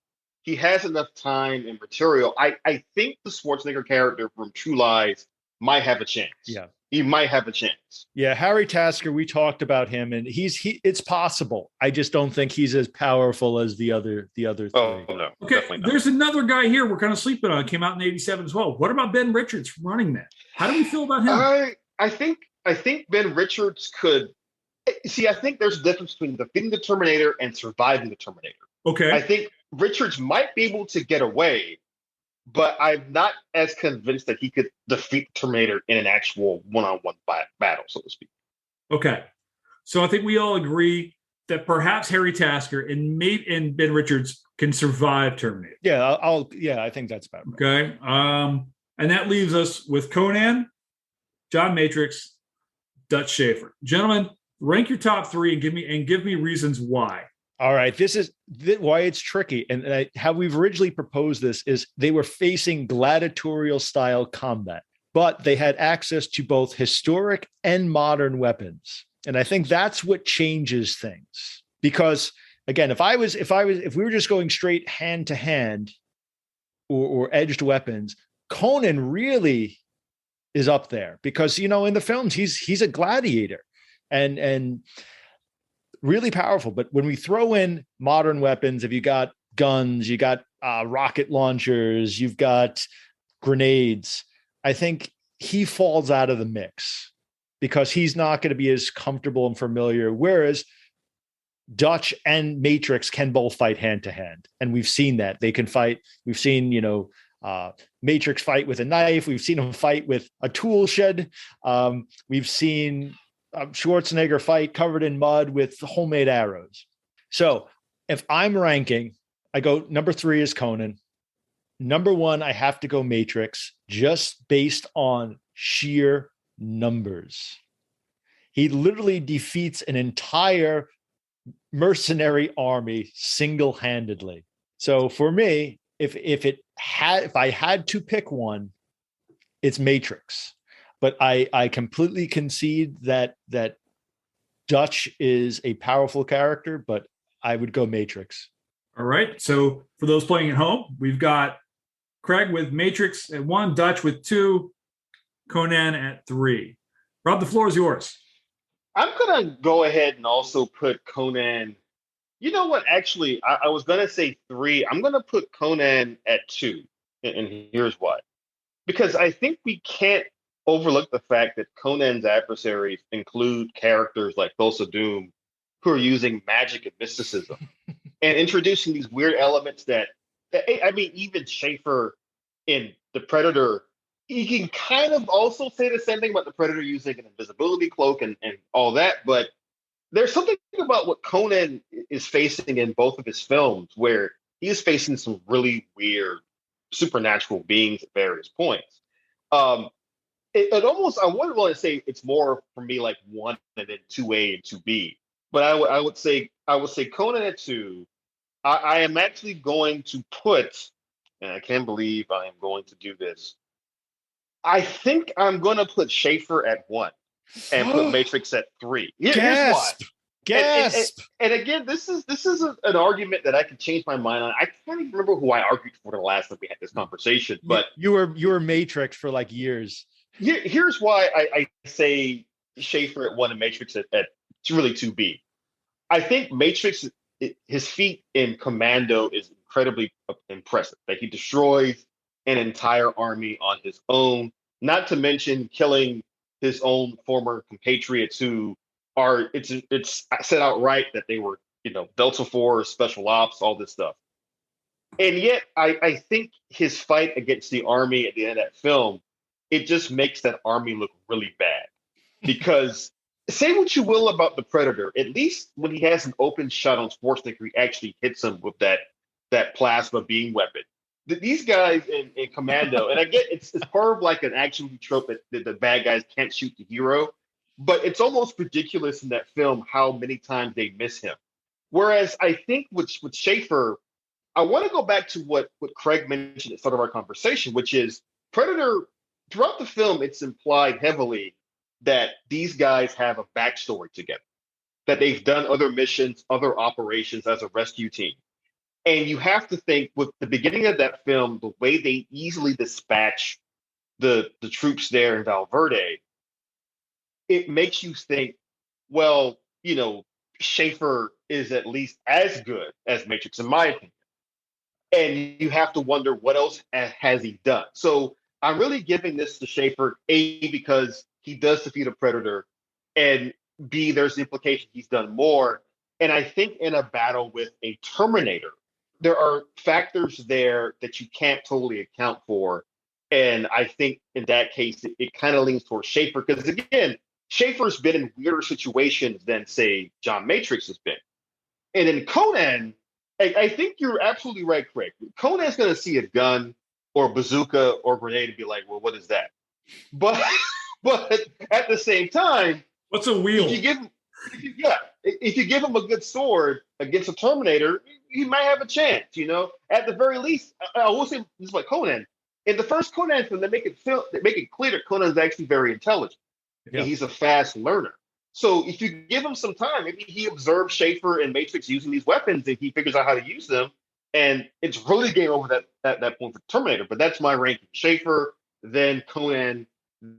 he has enough time and material, I think the Schwarzenegger character from True Lies might have a chance. Yeah. He might have a chance. Yeah, Harry Tasker, we talked about him, and it's possible. I just don't think he's as powerful as the other three. Oh, no. Okay, there's another guy here we're kind of sleeping on. Came out in '87 as well. What about Ben Richards from Running Man? How do we feel about him? I think Ben Richards could. See, I think there's a difference between defeating the Terminator and surviving the Terminator. Okay. I think Richards might be able to get away, but I'm not as convinced that he could defeat the Terminator in an actual one-on-one battle, so to speak. Okay. So I think we all agree that perhaps Harry Tasker and Ben Richards can survive Terminator. Yeah, I think that's about right. Okay. And that leaves us with Conan, John Matrix, Dutch Schaefer. Gentlemen, rank your top three and give me reasons why. All right, this is why it's tricky. And how we've originally proposed this is they were facing gladiatorial style combat, but they had access to both historic and modern weapons. And I think that's what changes things. Because again, if we were just going straight hand to hand or edged weapons, Conan really is up there because, you know, in the films, he's a gladiator and really powerful. But when we throw in modern weapons, if you got guns, you got rocket launchers, you've got grenades, I think he falls out of the mix because he's not going to be as comfortable and familiar. Whereas Dutch and Matrix can both fight hand to hand. And we've seen that they can fight. We've seen, Matrix fight with a knife. We've seen him fight with a tool shed. We've seen Schwarzenegger fight covered in mud with homemade arrows. So if I'm ranking, I go number 3 is Conan. Number 1, I have to go Matrix just based on sheer numbers. He literally defeats an entire mercenary army single-handedly. So for me, if I had to pick one, it's Matrix. But I completely concede that Dutch is a powerful character, but I would go Matrix. All right. So for those playing at home, we've got Craig with Matrix at 1, Dutch with 2, Conan at 3. Rob, the floor is yours. I'm going to go ahead and also put Conan. You know what? Actually, I was going to say 3. I'm going to put Conan at 2. And here's why. Because I think we can't overlook the fact that Conan's adversaries include characters like Thulsa Doom, who are using magic and mysticism and introducing these weird elements that, I mean, even Schaefer in The Predator, you can kind of also say the same thing about the Predator using an invisibility cloak and all that. But there's something about what Conan is facing in both of his films where he is facing some really weird supernatural beings at various points. It almost, I wouldn't want to say it's more for me like 1 and then 2A and 2B, but I would say Conan at 2. I am actually going to put, and I can't believe I am going to do this. I think I'm going to put Schaefer at 1 and put Matrix at 3. Here's why. Gasp. And again, this is an argument that I could change my mind on. I can't even remember who I argued for the last time we had this conversation. But you were Matrix for like years. Here's why I say Schaefer at 1 and Matrix at really 2B. I think Matrix, his feat in Commando is incredibly impressive. That he destroys an entire army on his own, not to mention killing his own former compatriots who are, it's said outright that they were, Delta Force, Special Ops, all this stuff. And yet I think his fight against the army at the end of that film, it just makes that army look really bad. Because say what you will about the Predator, at least when he has an open shot on Schwarzenegger, he actually hits him with that plasma beam weapon. These guys in Commando, and I get it's part of like an action movie trope that the bad guys can't shoot the hero, but it's almost ridiculous in that film how many times they miss him. Whereas I think with Schaefer, I want to go back to what Craig mentioned at the start of our conversation, which is Predator. Throughout the film, it's implied heavily that these guys have a backstory together, that they've done other missions, other operations as a rescue team. And you have to think with the beginning of that film, the way they easily dispatch the troops there in Valverde, it makes you think, well, Schaefer is at least as good as Matrix, in my opinion. And you have to wonder what else has he done. So I'm really giving this to Schaefer, A, because he does defeat a Predator, and B, there's the implication he's done more. And I think in a battle with a Terminator, there are factors there that you can't totally account for. And I think in that case, it kind of leans towards Schaefer, because again, Schaefer's been in weirder situations than, say, John Matrix has been. And in Conan, I think you're absolutely right, Craig. Conan's going to see a gun or bazooka or grenade and be like, well, what is that? But at the same time, what's a wheel? if you give him a good sword, against a Terminator, he might have a chance. At the very least, I will say this is like Conan. In the first Conan film, they make it clear that Conan is actually very intelligent and he's a fast learner. So if you give him some time, maybe he observes Schaefer and Matrix using these weapons and he figures out how to use them. And it's really game over that point for Terminator. But that's my ranking: Schaefer, then Conan,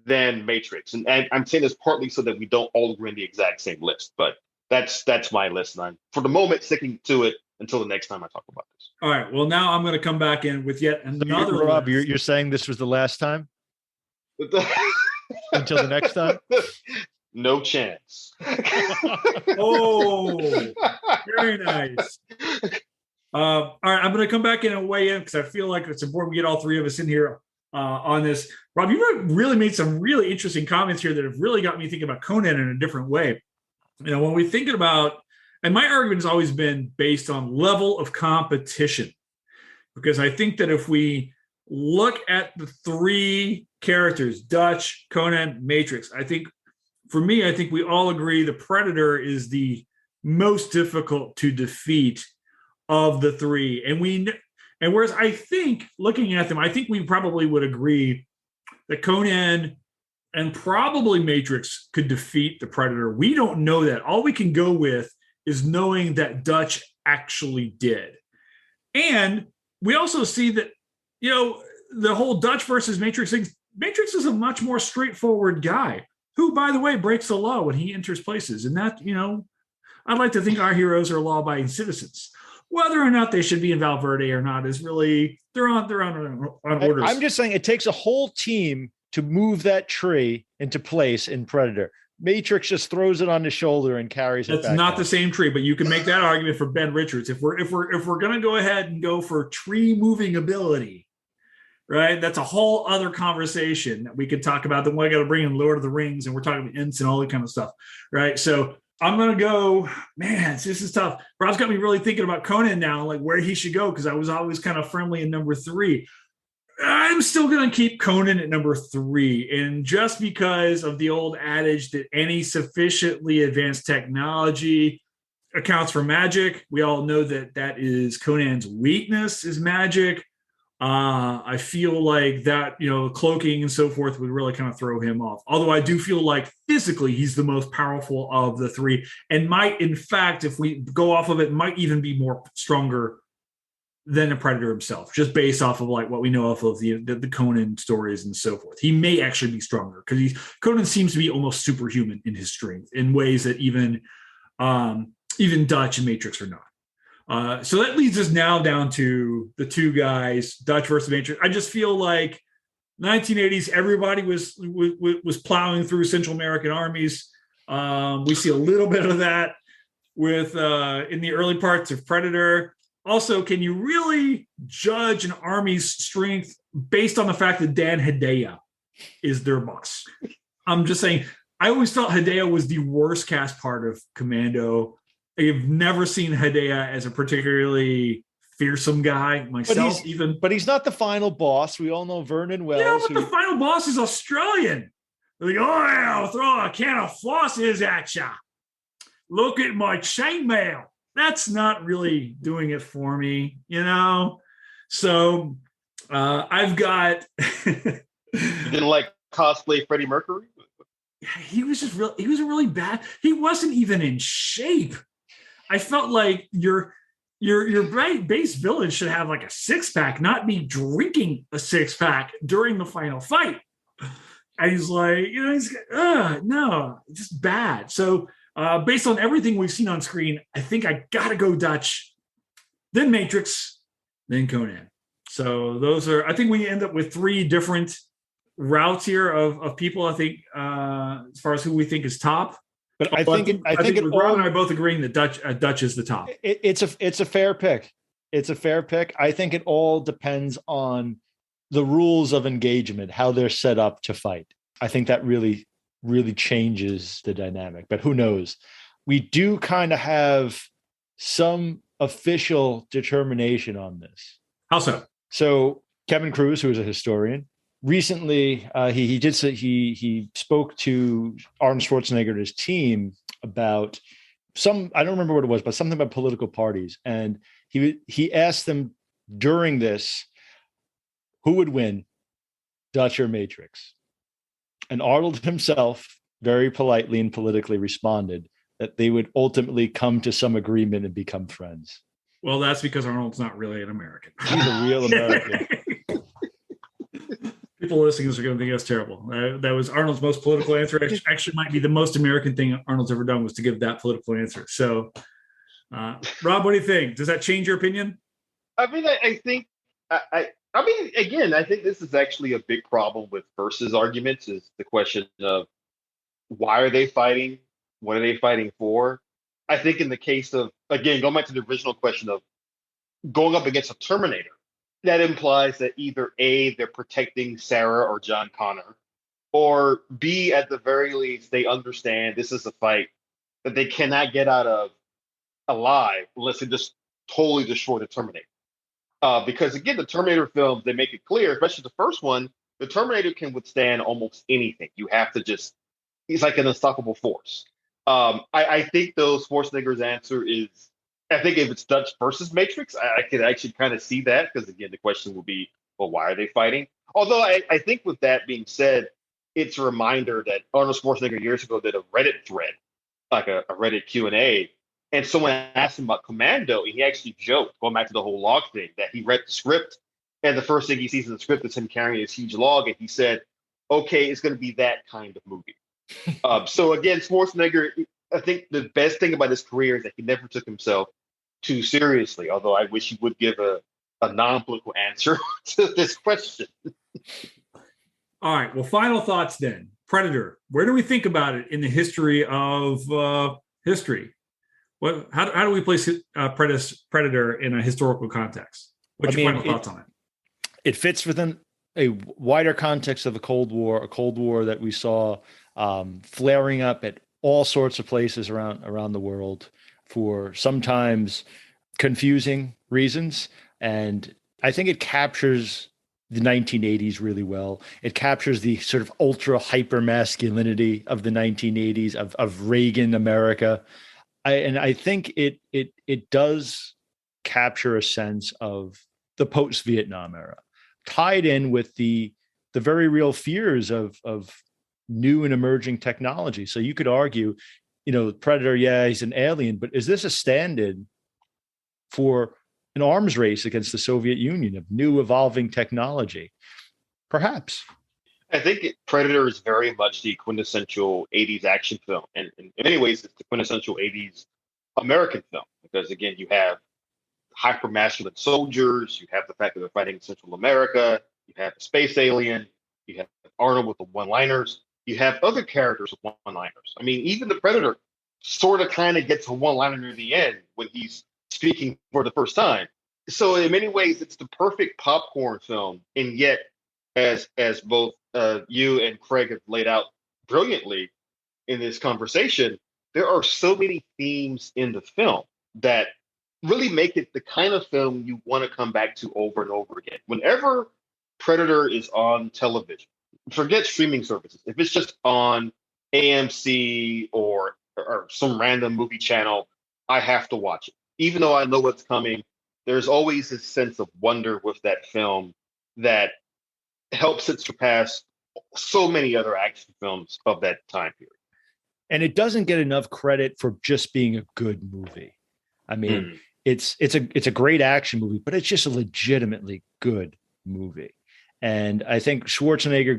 then Matrix. And I'm saying this partly so that we don't all agree on the exact same list. But that's my list, and I'm for the moment sticking to it until the next time I talk about this. All right. Well, now I'm going to come back in with yet another. Rob, you're saying this was the last time? Until the next time? No chance. Oh, very nice. All right, I'm going to come back in and weigh in because I feel like it's important we get all three of us in here on this. Rob, you really made some really interesting comments here that have really got me thinking about Conan in a different way. When we think about, and my argument has always been based on level of competition, because I think that if we look at the three characters, Dutch, Conan, Matrix, I think we all agree the Predator is the most difficult to defeat of the three. And whereas I think looking at them, I think we probably would agree that Conan and probably Matrix could defeat the Predator. We don't know that. All we can go with is knowing that Dutch actually did. And we also see that, the whole Dutch versus Matrix thing, Matrix is a much more straightforward guy who, by the way, breaks the law when he enters places. And that, I'd like to think our heroes are law-abiding citizens. Whether or not they should be in Valverde or not is really, they're on orders. I'm just saying it takes a whole team to move that tree into place in Predator. Matrix just throws it on his shoulder and carries it back. That's not the same tree, but you can make that argument for Ben Richards. If we're going to go ahead and go for tree moving ability, right? That's a whole other conversation that we could talk about. Then we got to bring in Lord of the Rings, and we're talking about Ents and all that kind of stuff, right? So I'm going to go, man, this is tough. Rob's got me really thinking about Conan now, like where he should go, because I was always kind of friendly in number 3. I'm still going to keep Conan at number 3. And just because of the old adage that any sufficiently advanced technology accounts for magic, we all know that is Conan's weakness is magic. I feel like that, cloaking and so forth would really kind of throw him off. Although I do feel like physically he's the most powerful of the 3 and might, in fact, if we go off of it, might even be more stronger than the Predator himself, just based off of like what we know off of the Conan stories and so forth. He may actually be stronger because Conan seems to be almost superhuman in his strength in ways that even Dutch and Matrix are not. So that leads us now down to the two guys, Dutch versus Matrix. I just feel like 1980s, everybody was plowing through Central American armies. We see a little bit of that with in the early parts of Predator. Also, can you really judge an army's strength based on the fact that Dan Hedaya is their boss? I'm just saying, I always thought Hedaya was the worst cast part of Commando. I've never seen Hedaya as a particularly fearsome guy myself, but he's not the final boss. We all know Vernon Wells. Yeah, but the final boss is Australian. They're like, oh, yeah, I'll throw a can of flosses at ya. Look at my chainmail. That's not really doing it for me, So I've got. You didn't like cosplay Freddie Mercury? He was really bad. He wasn't even in shape. I felt like your base villain should have like a 6-pack, not be drinking a 6-pack during the final fight. And he's like, no, just bad. So based on everything we've seen on screen, I think I gotta go Dutch, then Matrix, then Conan. So I think we end up with 3 different routes here of people. I think as far as who we think is top. But I think Rob and I are both agreeing that Dutch is the top. It's a fair pick. It's a fair pick. I think it all depends on the rules of engagement, how they're set up to fight. I think that really, really changes the dynamic. But who knows? We do kind of have some official determination on this. How so? So Kevin Cruz, who is a historian, recently, he spoke to Arnold Schwarzenegger and his team about I don't remember what it was, but something about political parties. And he asked them during this, who would win, Dutch or Matrix? And Arnold himself very politely and politically responded that they would ultimately come to some agreement and become friends. Well, that's because Arnold's not really an American. He's a real American. People listening to this are going to think that's terrible. That was Arnold's most political answer. Actually, might be the most American thing Arnold's ever done, was to give that political answer. So, Rob, what do you think? Does that change your opinion? I mean, I think, I mean, again, I think this is actually a big problem with versus arguments, is the question of why are they fighting? What are they fighting for? I think in the case of, again, going back to the original question of going up against a Terminator, that implies that either A, they're protecting Sarah or John Connor, or B, at the very least, they understand this is a fight that they cannot get out of alive unless they just totally destroy the Terminator. Because again, the Terminator films, they make it clear, especially the first one, the Terminator can withstand almost anything. You have to just, he's like an unstoppable force. I think though Schwarzenegger's answer is, I think if it's Dutch versus Matrix, I could actually kind of see that, because again, the question will be, well, why are they fighting? Although I think with that being said, it's a reminder that Arnold Schwarzenegger years ago did a Reddit thread, like a Reddit Q&A, and someone asked him about Commando, and he actually joked, going back to the whole log thing, that he read the script, and the first thing he sees in the script is him carrying this huge log, and he said, okay, it's going to be that kind of movie. So again, Schwarzenegger, I think the best thing about his career is that he never took himself too seriously, although I wish he would give a non-political answer to this question. All right. Well, final thoughts then. Predator. Where do we think about it in the history of history? How do we place Predator in a historical context? What's your final thoughts on it? It fits within a wider context of the Cold War, a Cold War that we saw flaring up at all sorts of places around the world for sometimes confusing reasons. And I think it captures the 1980s really well. It captures the sort of ultra hyper masculinity of the 1980s, of Reagan America. I think it does capture a sense of the post-Vietnam era, tied in with the very real fears of new and emerging technology. So you could argue, Predator, yeah, he's an alien, but is this a stand-in for an arms race against the Soviet Union of new evolving technology? Perhaps. I think Predator is very much the quintessential 80s action film. And in many ways, it's the quintessential 80s American film. Because again, you have hyper-masculine soldiers, you have the fact that they're fighting in Central America, you have the space alien, you have Arnold with the one-liners, you have other characters with one-liners. I mean, even the Predator sort of kind of gets a one-liner near the end when he's speaking for the first time. So in many ways, it's the perfect popcorn film. And yet, as both you and Craig have laid out brilliantly in this conversation, there are so many themes in the film that really make it the kind of film you want to come back to over and over again. Whenever Predator is on television, forget streaming services. If it's just on AMC or some random movie channel, I have to watch it. Even though I know what's coming, there's always this sense of wonder with that film that helps it surpass so many other action films of that time period. And it doesn't get enough credit for just being a good movie. I mean, it's a great action movie, but it's just a legitimately good movie. And I think Schwarzenegger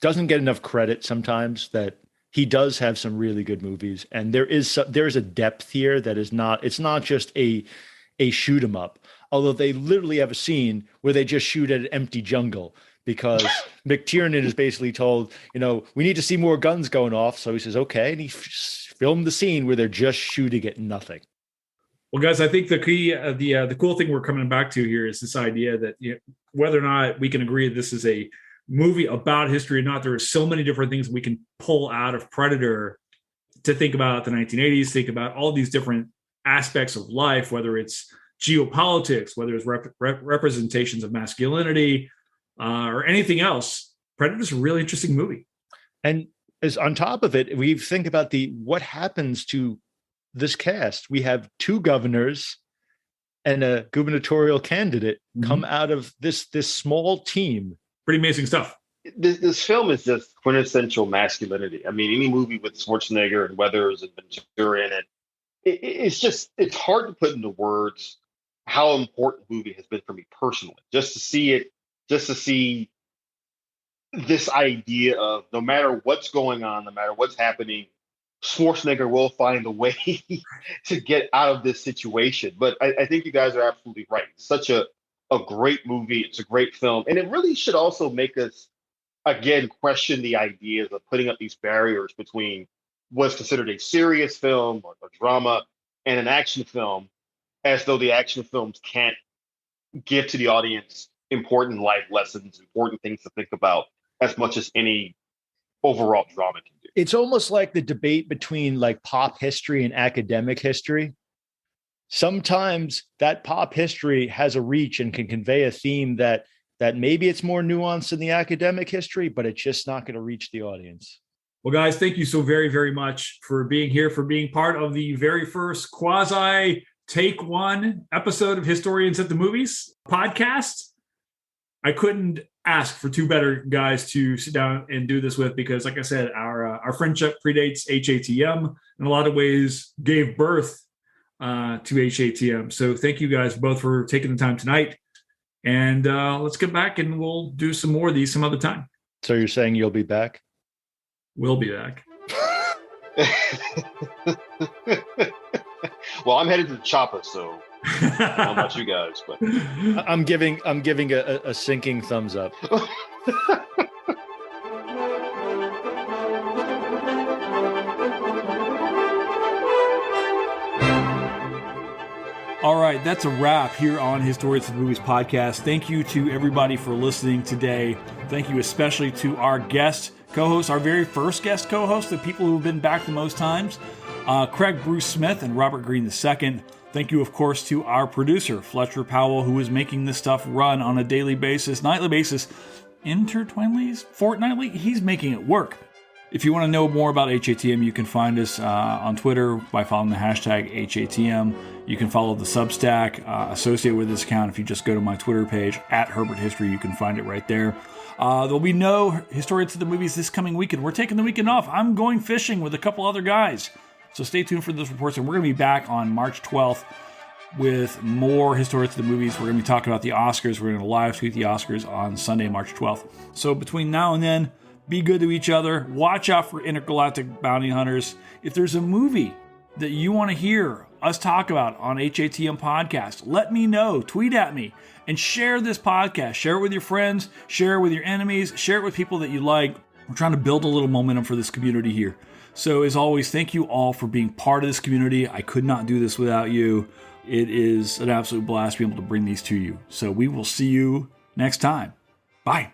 doesn't get enough credit sometimes, that he does have some really good movies. And there is a depth here that is not, it's not just a shoot 'em up, although they literally have a scene where they just shoot at an empty jungle because McTiernan is basically told, we need to see more guns going off. So he says, okay. And he filmed the scene where they're just shooting at nothing. Well, guys, I think the key, the cool thing we're coming back to here is this idea that whether or not we can agree this is a movie about history or not, there are so many different things we can pull out of Predator to think about the 1980s, think about all these different aspects of life, whether it's geopolitics, whether it's representations of masculinity, or anything else. Predator's a really interesting movie. And as on top of it, we think about what happens to this cast. We have 2 governors and a gubernatorial candidate come out of this small team. Pretty amazing stuff. This film is just quintessential masculinity. I mean, any movie with Schwarzenegger and Weathers and Ventura in it, it's hard to put into words how important the movie has been for me personally. Just to see this idea of no matter what's going on, no matter what's happening, Schwarzenegger will find a way to get out of this situation. But I think you guys are absolutely right. It's such a great movie. It's a great film. And it really should also make us, again, question the ideas of putting up these barriers between what's considered a serious film or a drama and an action film, as though the action films can't give to the audience important life lessons, important things to think about as much as any overall drama can do. It's almost like the debate between like pop history and academic history. Sometimes that pop history has a reach and can convey a theme that maybe it's more nuanced than the academic history, but it's just not going to reach the audience. Well, guys, thank you so very, very much for being here, for being part of the very first quasi Take One episode of Historians at the Movies podcast. I couldn't ask for 2 better guys to sit down and do this with, because, like I said, our friendship predates HATM, in a lot of ways gave birth to HATM. So thank you guys both for taking the time tonight. And let's get back and we'll do some more of these some other time. So you're saying you'll be back? We'll be back. Well, I'm headed to the chopper, so I don't know about you guys, but I'm giving a sinking thumbs up. All right, that's a wrap here on Historians of the Movies podcast. Thank you to everybody for listening today. Thank you especially to our guest co-hosts, our very first guest co-hosts, the people who have been back the most times, Craig Bruce Smith and Robert Greene II. Thank you, of course, to our producer, Fletcher Powell, who is making this stuff run on a daily basis, nightly basis, intertwinely, fortnightly. He's making it work. If you want to know more about HATM, you can find us on Twitter by following the hashtag HATM. You can follow the Substack associated with this account. If you just go to my Twitter page, @HerbertHistory, you can find it right there. There'll be no Historians of the Movies this coming weekend. We're taking the weekend off. I'm going fishing with a couple other guys. So stay tuned for those reports, and we're going to be back on March 12th with more Historians of the Movies. We're going to be talking about the Oscars. We're going to live tweet the Oscars on Sunday, March 12th. So between now and then, be good to each other. Watch out for intergalactic bounty hunters. If there's a movie that you want to hear us talk about on HATM podcast, let me know. Tweet at me and share this podcast. Share it with your friends. Share it with your enemies. Share it with people that you like. We're trying to build a little momentum for this community here. So as always, thank you all for being part of this community. I could not do this without you. It is an absolute blast to be able to bring these to you. So we will see you next time. Bye.